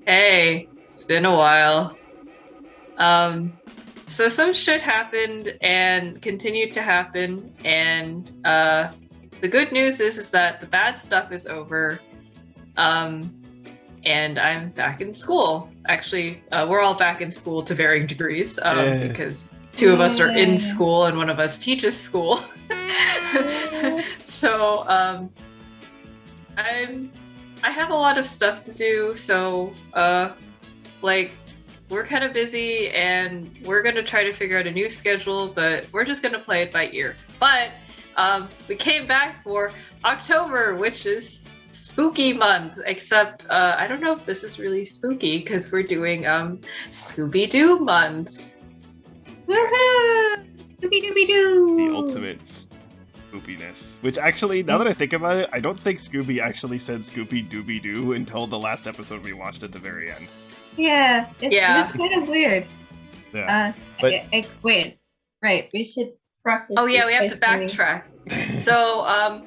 Hey, it's been a while. Um, so some shit happened and continued to happen, and the good news is that the bad stuff is over. Um, and I'm back in school. Actually, we're all back in school to varying degrees, Eh, because two of us are in Yay. school and one of us teaches school. So, I'm I have a lot of stuff to do, so like we're kind of busy and we're going to try to figure out a new schedule, but we're just going to play it by ear. But we came back for October, which is spooky month, except I don't know if this is really spooky because we're doing Scooby-Doo month. Woohoo! Scooby Dooby the Doo! ultimate spoopiness. Which actually, now that I think about it, I don't think Scooby actually said Scooby Dooby Doo until the last episode we watched at the very end. Yeah, Yeah. it's kind of weird. Yeah. Wait. Right, we should preface Oh yeah, this we have by to saying- backtrack. So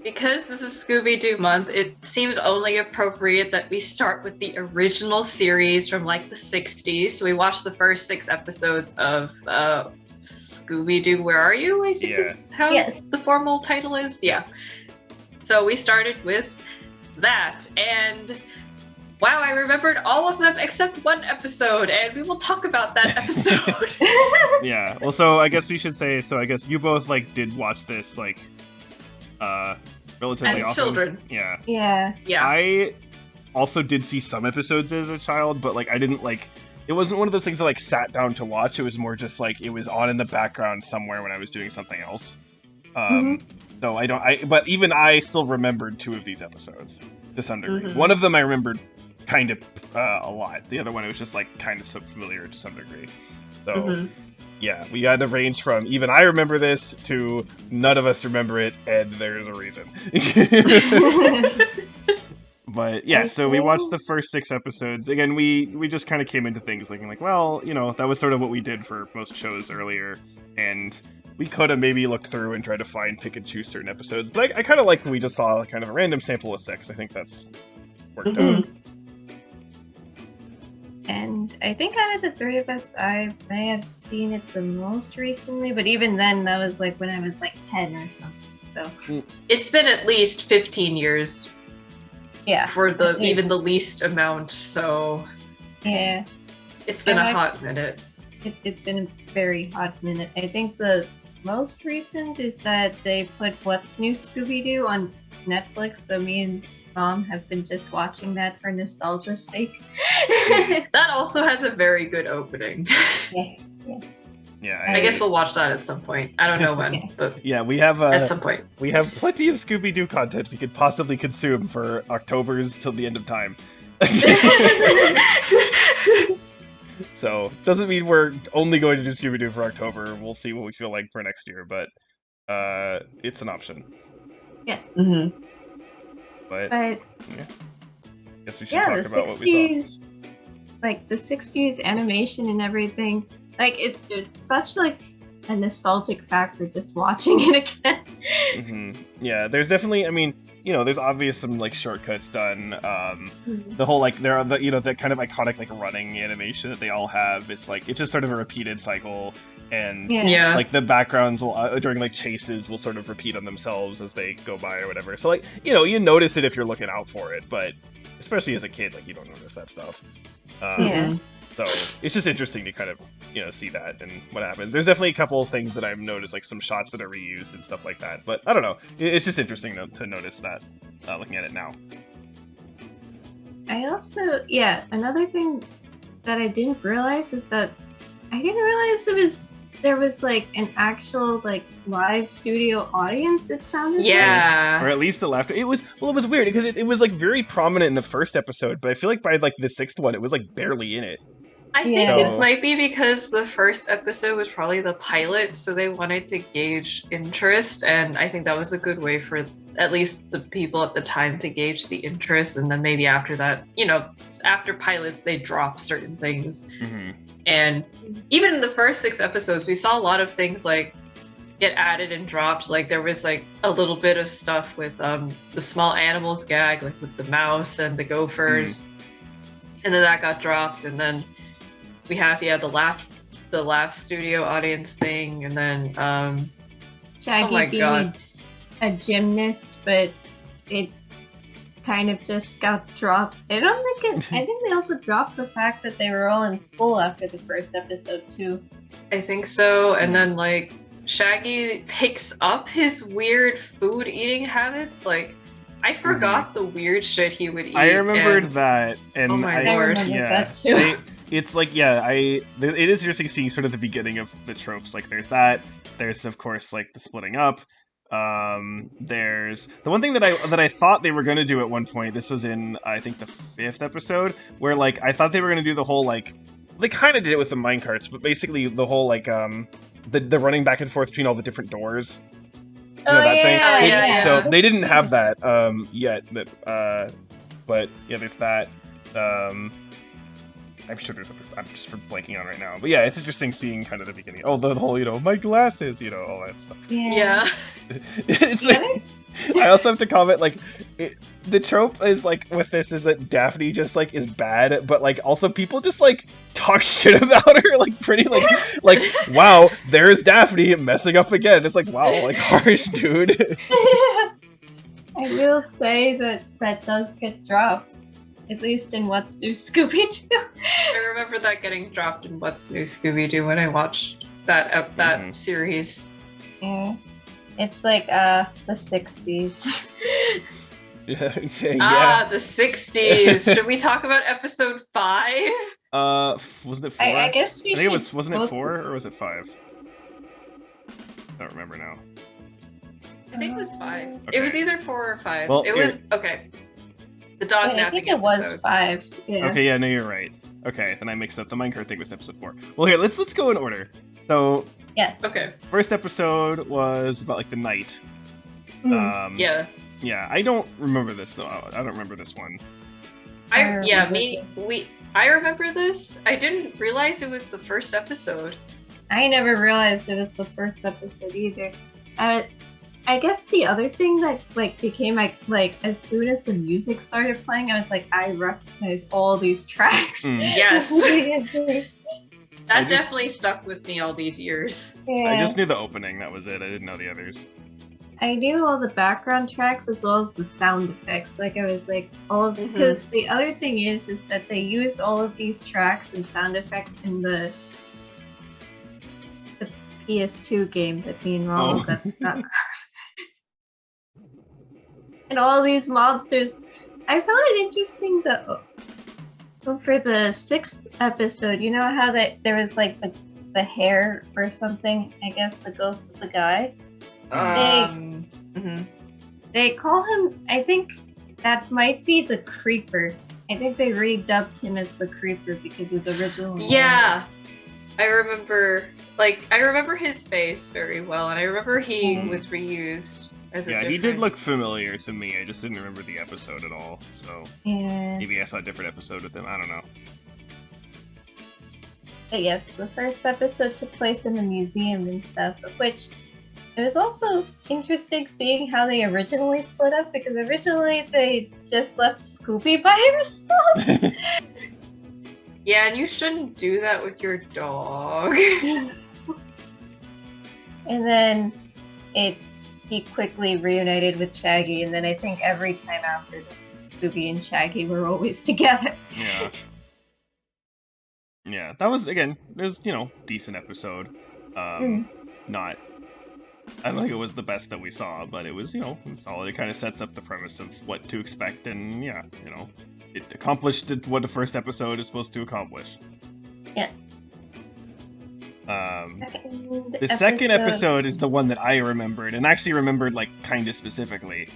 because this is Scooby-Doo month, it seems only appropriate that we start with the original series from like the 60s. So we watched the first 6 episodes of Scooby-Doo, Where Are You? I think Yeah. is how Yes. the formal title is. Yeah. So we started with that, and wow, I remembered all of them except one episode, and we will talk about that episode. Yeah. Well, so I guess we should say. So I guess you both did watch this relatively As often. children. Yeah. Yeah. Yeah. I also did see some episodes as a child, but I didn't it wasn't one of those things that sat down to watch. It was more just it was on in the background somewhere when I was doing something else. So but even I still remembered 2 of these episodes to some degree. Mhm. One of them I remembered kind of a lot. The other one it was just kind of so familiar to some degree. So Mhm. yeah, we got to range from even I remember this to none of us remember it, and there's a reason. But yeah, so we watched the first 6 episodes. Again, we just kind of came into things thinking well, that was sort of what we did for most shows earlier, and we could have maybe looked through and tried to pick and choose certain episodes. But I kind of like when we just saw kind of a random sample of 6. I think that's worked out. Mhm. And I think out of the 3 of us, I may have seen it the most recently, but even then, that was when I was 10 or something. So, It's been at least 15 years yeah. for Yeah. even the least amount, so Yeah. it's been And a I- hot minute. It's been a very hot minute. I think the most recent is that they put What's New Scooby-Doo on Netflix, so me and Mom have been just watching that for nostalgia's sake. That also has a very good opening. Yes. Yeah, I guess we'll watch that at some point. I don't know when, Yeah. but yeah, we have at some point. we have plenty of Scooby-Doo content we could possibly consume for October's till the end of time. So doesn't mean we're only going to do Scooby-Doo for October. We'll see what we feel like for next year, but it's an option. Yes. Mm-hmm. But But guess we should yeah, talk the about what we 60s, the 60s animation and everything, it's such a nostalgic factor just watching it again. saw. Yeah, there's definitely. I mean, there's obvious some shortcuts done. The whole there are that kind of iconic running animation that they all have. It's it's just sort of a repeated cycle, and Yeah. the backgrounds will during chases will sort of repeat on themselves as they go by or whatever. So you notice it if you're looking out for it, but especially as a kid, you don't notice that stuff. Yeah. So it's just interesting to kind of see that and what happens. There's definitely a couple of things that I've noticed, some shots that are reused and stuff like that. But I don't know. It's just interesting to notice that looking at it now. I also, another thing that I didn't realize is that I didn't realize there was an actual live studio audience. It sounded Or Yeah. at least the laughter. It was weird because it was very prominent in the first episode, but I feel by the 6th one, it was barely in it. I think Yeah. it might be because the first episode was probably the pilot, so they wanted to gauge interest, and I think that was a good way for at least the people at the time to gauge the interest, and then maybe after that, after pilots, they drop certain things. Mm-hmm. And even in the first 6 episodes, we saw a lot of things get added and dropped. There was a little bit of stuff with the small animals gag, with the mouse and the gophers. and then that got dropped, and then we have the laugh studio audience thing, and then Shaggy oh my being God. a gymnast, but it kind of just got dropped. I don't think it. I think they also dropped the fact that they were all in school after the first episode too. I think so, and then like Shaggy picks up his weird food eating habits. Like I forgot the weird shit he would eat. I remembered and- that, and Oh my I Lord. remember yeah, that too. it's like it is interesting seeing sort of the beginning of the tropes. Like there's that. There's of course like the splitting up. There's the one thing that I thought they were gonna do at one point. This was in I think the 5th episode, where like I thought they were gonna do the whole like they kind of did it with the minecarts, but basically the whole like the running back and forth between all the different doors. You know, that thing? Oh, yeah. So they didn't have that yet. But yeah, there's that. I'm sure there's. I'm just blanking on right now. But yeah, it's interesting seeing kind of the beginning. Oh, the whole my glasses, all that stuff. Yeah. It's like, I also have to comment like the trope is like with this is that Daphne just like is bad, but like also people just like talk shit about her like pretty like wow, there's Daphne messing up again. It's like wow, like harsh dude. I will say that does get dropped, at least in What's New Scooby-Doo. I remember that getting dropped in What's New Scooby-Doo when I watched that series. Yeah. It's like the 60s. Yeah. The 60s. Should we talk about episode 5? Wasn't it 4? I guess we I think it should wasn't it both- 4 or was it 5? I don't remember now. I think it was 5. Okay. It was either 4 or 5. Well, it was okay. The dog I napping think it was episode. 5. Yeah. Okay, yeah, no, you're right. Okay, then I mixed up. The minecart thing was episode 4. Well, here, let's go in order. So, Yes. Okay. first episode was about like the night. Mm. Yeah. Yeah, I don't remember this though. I don't remember this one. I I remember this. I didn't realize it was the first episode. I never realized it was the first episode either. I guess the other thing that like became like as soon as the music started playing, I was like, I recognize all these tracks. Mm. Yes. I That just- definitely stuck with me all these years. Yeah. I just knew the opening. That was it. I didn't know the others. I knew all the background tracks as well as the sound effects. Like I was like all of because the other thing is that they used all of these tracks and sound effects in the PS2 game that me and Ronald got stuck. And all these monsters. I found it interesting though. So for the 6th episode, you know how there was like the hair or something? I guess the ghost of the guy. Mhm. They call him, I think that might be the Creeper. I think they redubbed him as the Creeper because his original name- Yeah. I remember his face very well, and I remember he was reused as a Yeah, different... he did look familiar to me. I just didn't remember the episode at all. So Yeah. maybe I saw a different episode with him. I don't know. But yes, the first episode took place in the museum and stuff, of which it was also interesting seeing how they originally split up, because originally they just left Scooby by herself. Yeah, and you shouldn't do that with your dog. And then he quickly reunited with Shaggy, and then I think every time after Scooby and Shaggy were always together. Yeah. Yeah, that was, again, it was, decent episode. Not, I don't think it was the best that we saw, but it was, solid. It kind of sets up the premise of what to expect, and yeah, it accomplished what the first episode is supposed to accomplish. Yes. The second episode is the one that I remembered, and actually remembered, like, kind of specifically.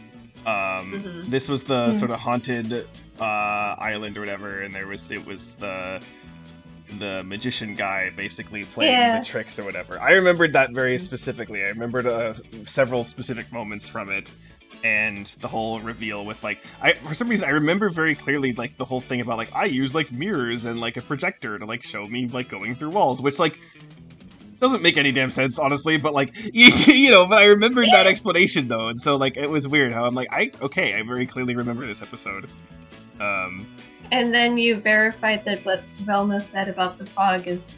This was the sort of haunted island or whatever, and it was the magician guy basically playing the tricks or whatever. I remembered that very specifically. I remembered several specific moments from it, and the whole reveal with like, for some reason I remember very clearly like the whole thing about like I use like mirrors and like a projector to like show me like going through walls, which like doesn't make any damn sense, honestly, but like, but I remembered that explanation though, and so like it was weird how I'm like, I very clearly remember this episode. And then you verified that what Velma said about the fog is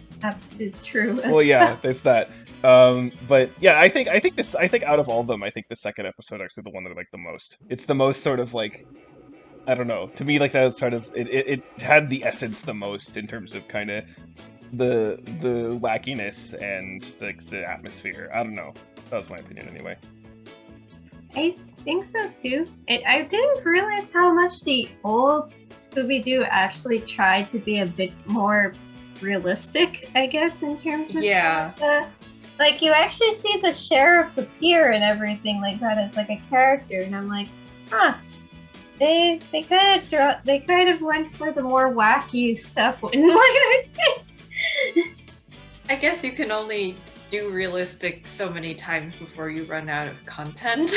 true. Well, yeah, there's that. But yeah, I think out of all of them, I think the second episode actually the one that I like the most. It's the most sort of like, I don't know. To me, like that was sort of it had the essence the most in terms of kind of the wackiness and the atmosphere. I don't know. That was my opinion anyway. I think so too. I didn't realize how much the old Scooby-Doo actually tried to be a bit more realistic, I guess, in terms of like you actually see the sheriff appear and everything like that as like a character, and I'm like, huh. They kind of went for the more wacky stuff. I guess you can only do realistic so many times before you run out of content.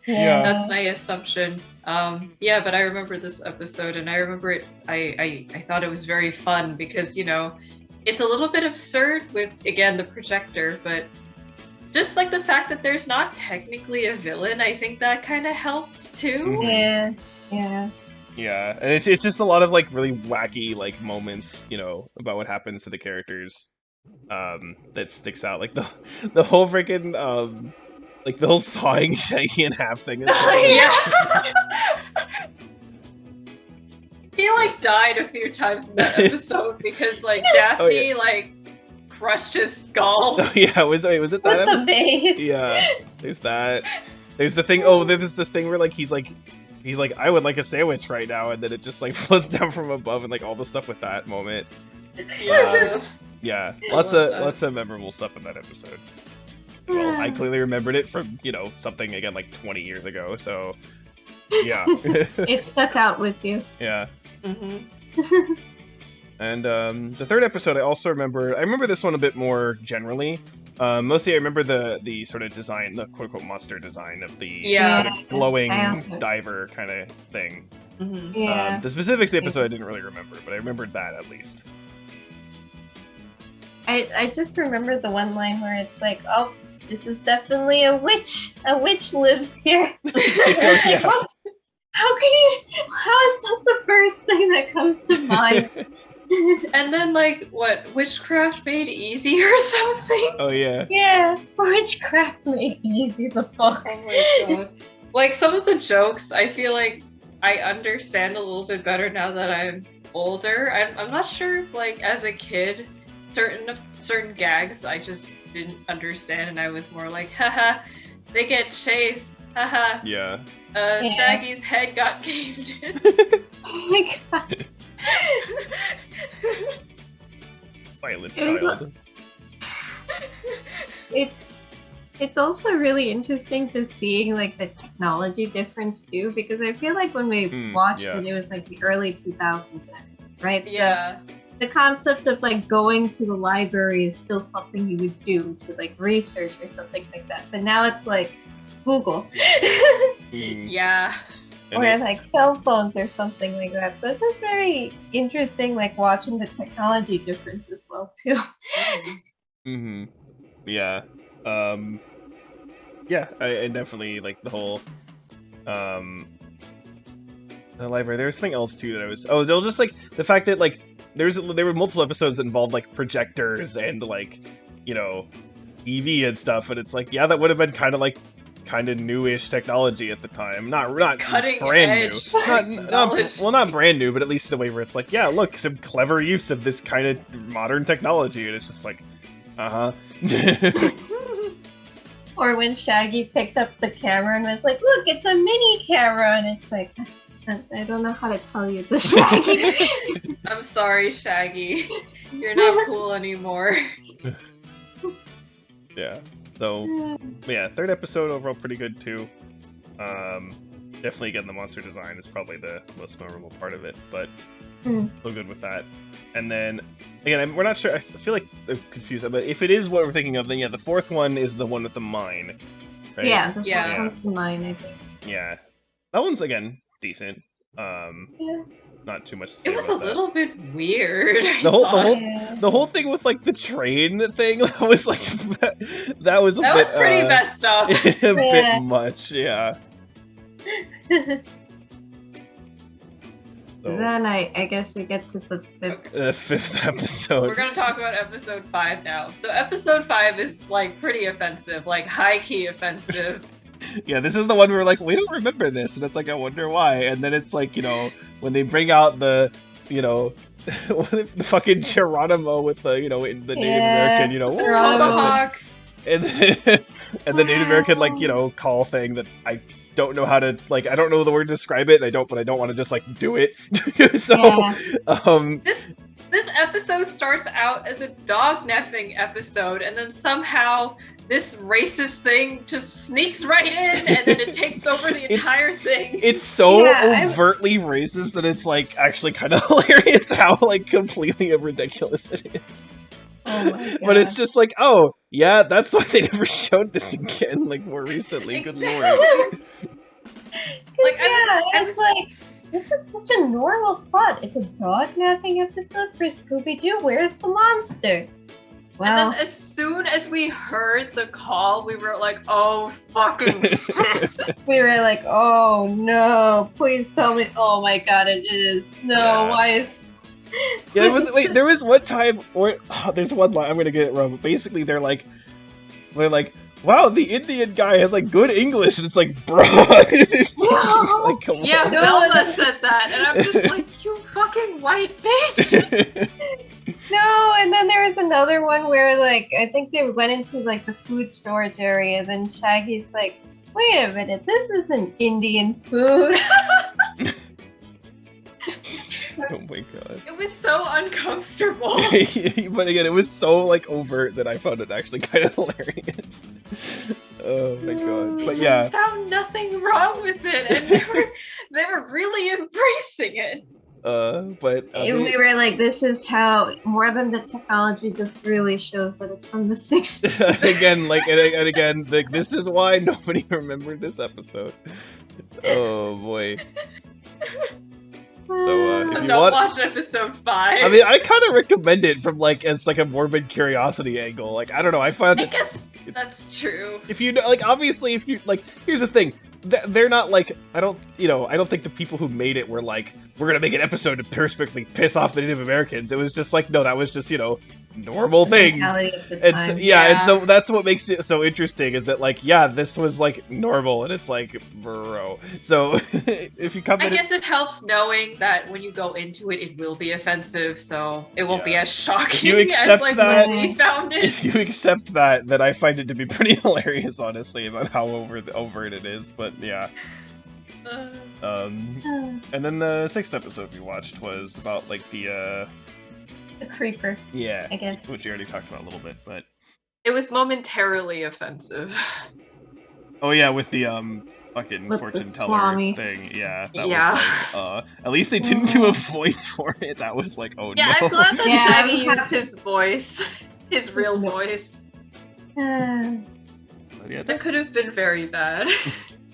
Yeah. That's my assumption. Yeah, but I remember this episode, and I remember it. I thought it was very fun because, you know, it's a little bit absurd with, again, the projector, but just like the fact that there's not technically a villain, I think that kind of helped too. Yeah. Yeah, and it's just a lot of like really wacky like moments, you know, about what happens to the characters. That sticks out, like the whole freaking like the whole sawing Shaggy in half thing. Yeah. He like died a few times in that episode because like Daphne like crushed his skull. Oh yeah, was it that With episode? the face. Yeah, there's that. There's the thing. Oh, there's this thing where like he's like, I would like a sandwich right now, and then it just like floats down from above, and like all the stuff with that moment. Yeah, lots of memorable stuff in that episode. Well, I clearly remembered it from, you know, something again like 20 years ago. So yeah, It stuck out with you. yeah. Mm-hmm. And the third episode, I also remember. I remember this one a bit more generally. Mostly, I remember the sort of design, the quote unquote monster design of the sort of glowing diver kind of thing. Mm-hmm. Yeah. The specifics of the episode I didn't really remember, but I remembered that at least. I just remember the one line where it's like, oh, this is definitely a witch. A witch lives here. Yeah. How is that the first thing that comes to mind? And then like what, witchcraft made easy or something? Oh yeah. Yeah, witchcraft made easy the fuck. Oh my god. Like some of the jokes, I feel like I understand a little bit better now that I'm older. I'm not sure if, like, as a kid, certain gags I just didn't understand, and I was more like, haha, they get chased, haha. Yeah. Shaggy's head got caved in. Oh my god. Violent child. It's also really interesting just seeing like the technology difference too, because I feel like when we watched it was like the early 2000s, right? Yeah. So the concept of like going to the library is still something you would do to like research or something like that, but now it's like Google. Yeah. Or like cell phones or something like that. So it's just very interesting, like watching the technology difference as well too. Mm-hmm. Yeah. Yeah, I definitely like the whole the library. There was something else too that I was they'll just like the fact that like there were multiple episodes that involved like projectors and like, you know, EV and stuff, and it's like, yeah, that would have been kind of newish technology at the time. Not Cutting brand edge new. Not brand new, but at least in a way where it's like, yeah, look, some clever use of this kind of modern technology, and it's just like, Or when Shaggy picked up the camera and was like, look, it's a mini camera, and it's like, I don't know how to tell you this, Shaggy. I'm sorry, Shaggy. You're not cool anymore. Yeah. So, yeah, third episode overall pretty good too. Definitely again, the monster design is probably the most memorable part of it, but still good with that. And then, again, we're not sure, I feel like they're confused, but if it is what we're thinking of, then yeah, the fourth one is the one with the mine. Right? Yeah, the fourth one's the mine, I think. Yeah. That one's, again, decent. Not too much to say It was about a little bit weird. The whole thing with like the train thing, that was like that was pretty messed up. A bit much, yeah. So, then I guess we get to the fifth episode. We're gonna talk about episode 5 now. So episode 5 is like pretty offensive, like high-key offensive. Yeah, this is the one where we're like, we don't remember this, and it's like, I wonder why. And then it's like, when they bring out the, the fucking Geronimo with the, the Native American, Tomahawk. And the Native American, like, call thing that I don't know how to, like, I don't know the word to describe it, but I don't want to just, like, do it. So, This episode starts out as a dog napping episode, and then somehow this racist thing just sneaks right in, and then it takes over the entire thing. It's so overtly racist that it's, like, actually kind of hilarious how, like, completely ridiculous it is. Oh my God. But it's just like, oh, yeah, that's why they never showed this again, like, more recently. Good lord. It's like, this is such a normal plot. It's a dog napping episode for Scooby-Doo. Where's the monster? Well, and then as soon as we heard the call, we were like, oh, fucking shit. we were like, oh no, please tell me. Oh my God, it is. No, why is... Yeah, there was one time, there's one line, I'm gonna get it wrong, but basically they're like, wow, the Indian guy has, like, good English, and it's like, bro. Like, come on. Yeah, Velma said that, and I'm just like, you fucking white bitch. No, and then there was another one where, like, I think they went into, like, the food storage area, and then Shaggy's like, wait a minute, this isn't Indian food. Oh my God. It was so uncomfortable. But again, it was so, like, overt that I found it actually kind of hilarious. Oh my God. But yeah. Just found nothing wrong with it, and they were really embracing it. But we were like, this is how, more than the technology, this really shows that it's from the 60s. Again, like, and again, like, this is why nobody remembered this episode. Oh boy. So, if you don't watch episode 5. I mean, I kind of recommend it from, like, as, like, a morbid curiosity angle. Like, I don't know, I found it... I guess that's true. If you, like, obviously, if you, like, here's the thing. They're not, like, I don't think the people who made it were like, we're gonna make an episode to perfectly piss off the Native Americans. It was just like, no, that was just, normal things. And so that's what makes it so interesting, is that, like, yeah, this was, like, normal, and it's like, bro. So, if you come in... I guess it helps knowing that when you go into it, it will be offensive, so it won't be as shocking as, like, when we found it. If you accept that, then I find it to be pretty hilarious, honestly, about how overt it is, but yeah. And then the 6th episode we watched was about, like, the creeper. Yeah, I guess. which you already talked about a little bit, but it was momentarily offensive. Oh yeah, with the fucking with fortune the teller swami thing. Yeah, that was like, at least they didn't do a voice for it. That was like, oh yeah, no. I'm glad that Shaggy used his voice, his real voice. Yeah, that could have been very bad.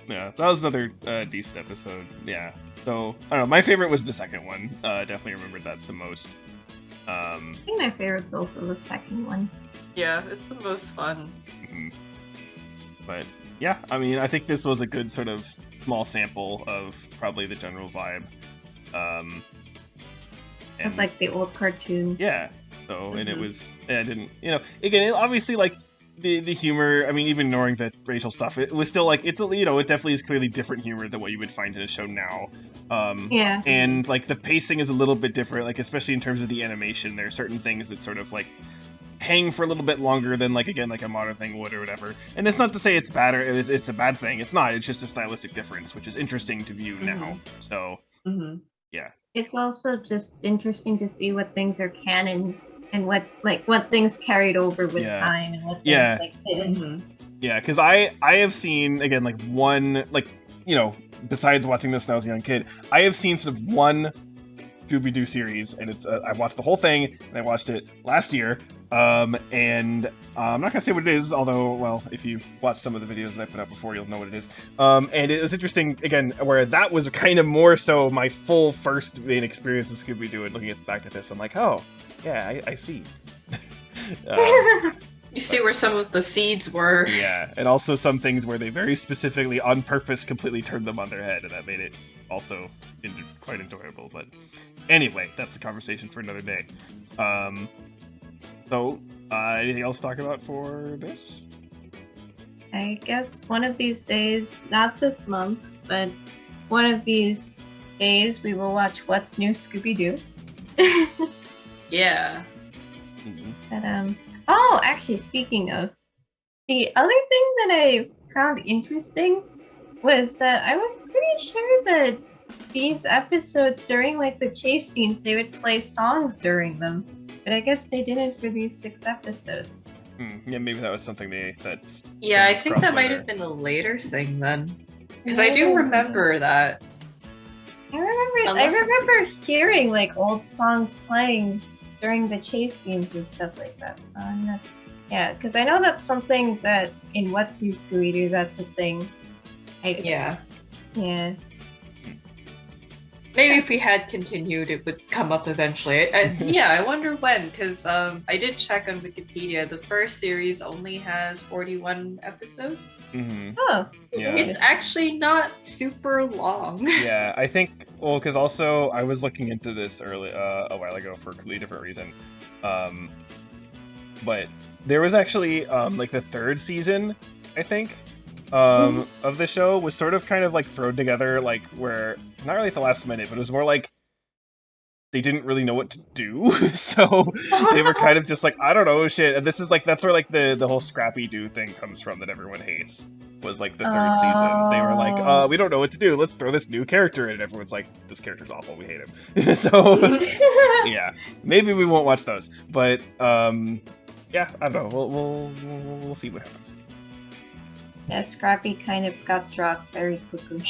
Yeah, that was another decent episode. Yeah. So, I don't know, my favorite was the second one. Definitely remembered that the most. I think my favorite's also the second one. Yeah, it's the most fun. Mm-hmm. But, yeah, I mean, I think this was a good sort of small sample of probably the general vibe. Of, like, the old cartoons. Yeah. So, and it was, I didn't, again, obviously, like, the humor, I mean, even ignoring the racial stuff, it was still, like, it's, it definitely is clearly different humor than what you would find in a show now. Yeah. And, like, the pacing is a little bit different, like, especially in terms of the animation. There are certain things that sort of, like, hang for a little bit longer than, like, again, like a modern thing would or whatever. And it's not to say it's bad or it's a bad thing. It's not. It's just a stylistic difference, which is interesting to view now. So, yeah. It's also just interesting to see what things are canon and what things carried over with time and what things like didn't. Yeah, because I have seen, again, like, one, like, besides watching this when I was a young kid, I have seen sort of one Scooby-Doo series, and it's I watched the whole thing, and I watched it last year, and I'm not gonna say what it is, although, well, if you watch some of the videos that I put out before, you'll know what it is. And it was interesting, again, where that was kind of more so my full first main experience with Scooby-Doo, and looking back at this, I'm like, oh, yeah, I see. You see where some of the seeds were. Yeah, and also some things where they very specifically, on purpose, completely turned them on their head, and that made it also quite enjoyable. But anyway, that's a conversation for another day. So, anything else to talk about for this? I guess one of these days, not this month, but one of these days, we will watch What's New Scooby-Doo. Yeah. But, oh, actually, speaking of, the other thing that I found interesting was that I was pretty sure that these episodes, during like the chase scenes, they would play songs during them. But I guess they didn't for these 6 episodes. Yeah, maybe that was something that's... Yeah, I think that might have been a later thing then. Because I do remember that. I remember hearing like old songs playing during the chase scenes and stuff like that. So I'm not... Yeah, because I know that's something that in What's New Scooby-Doo, that's a thing. Yeah. Yeah. Maybe if we had continued, it would come up eventually. Yeah, I wonder when, because I did check on Wikipedia. The first series only has 41 episodes. Mm-hmm. Oh. Yeah. It's actually not super long. Yeah, I think, well, because also I was looking into this a while ago for a completely different reason. But there was actually, like, the 3rd season, I think, of the show was sort of kind of like thrown together, like, where not really at the last minute, but it was more like they didn't really know what to do, so they were kind of just like, I don't know, shit. And this is like, that's where like the whole Scrappy-Doo thing comes from that everyone hates. Was like the 3rd season. They were like, we don't know what to do. Let's throw this new character in. And everyone's like, this character's awful. We hate him. So yeah, maybe we won't watch those. But yeah, I don't know. We'll see what happens. Yeah, Scrappy kind of got dropped very quickly.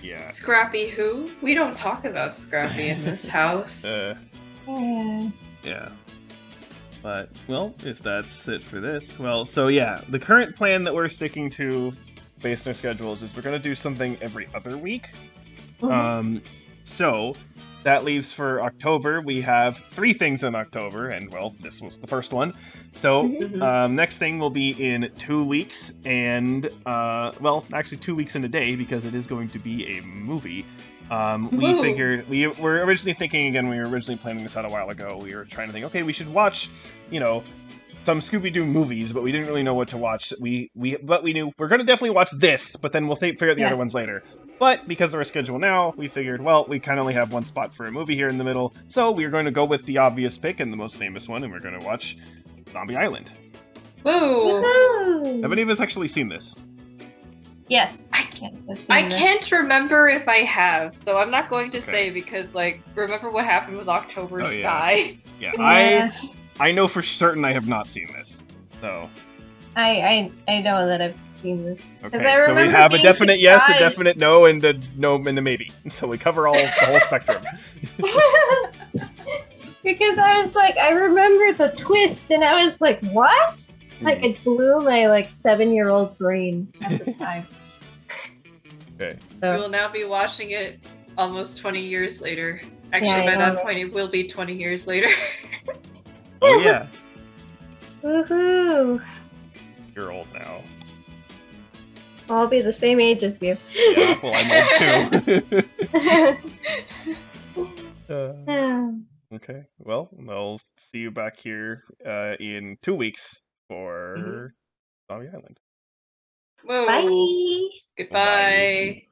Yeah. Scrappy who? We don't talk about Scrappy in this house. Yeah. But, well, if that's it for this, well, so yeah, the current plan that we're sticking to, based on our schedules, is we're going to do something every other week. So, that leaves for October, we have 3 things in October, and, well, this was the first one. So, next thing will be in 2 weeks, and, well, actually 2 weeks and a day, because it is going to be a movie. We figured, we were originally thinking, again, we were originally planning this out a while ago, we were trying to think, okay, we should watch, you know, some Scooby-Doo movies, but we didn't really know what to watch. But we knew we're going to definitely watch this, but then we'll figure out the other ones later. But because of our schedule now, we figured, well, we kind of only have one spot for a movie here in the middle, so we're going to go with the obvious pick and the most famous one, and we're going to watch Zombie Island. Woo! Have any of us actually seen this? Yes. I can't remember if I have, so I'm not going to say because, like, remember what happened with October Sky? Yeah, I know for certain I have not seen this, so... I know that I've seen this. Okay, so we have a definite yes, a definite no, and a no, and a maybe. So we cover the whole spectrum. Because I was like, I remember the twist, and I was like, what? Like, it blew my, like, 7-year-old brain at the time. Okay. So. We will now be watching it almost 20 years later. Actually, by that point, it will be 20 years later. Oh, yeah. Woohoo! You're old now. I'll be the same age as you. Yeah, well, I'm old too. Okay, well, I'll see you back here in 2 weeks for Zombie Island. Whoa. Bye! Goodbye. Bye.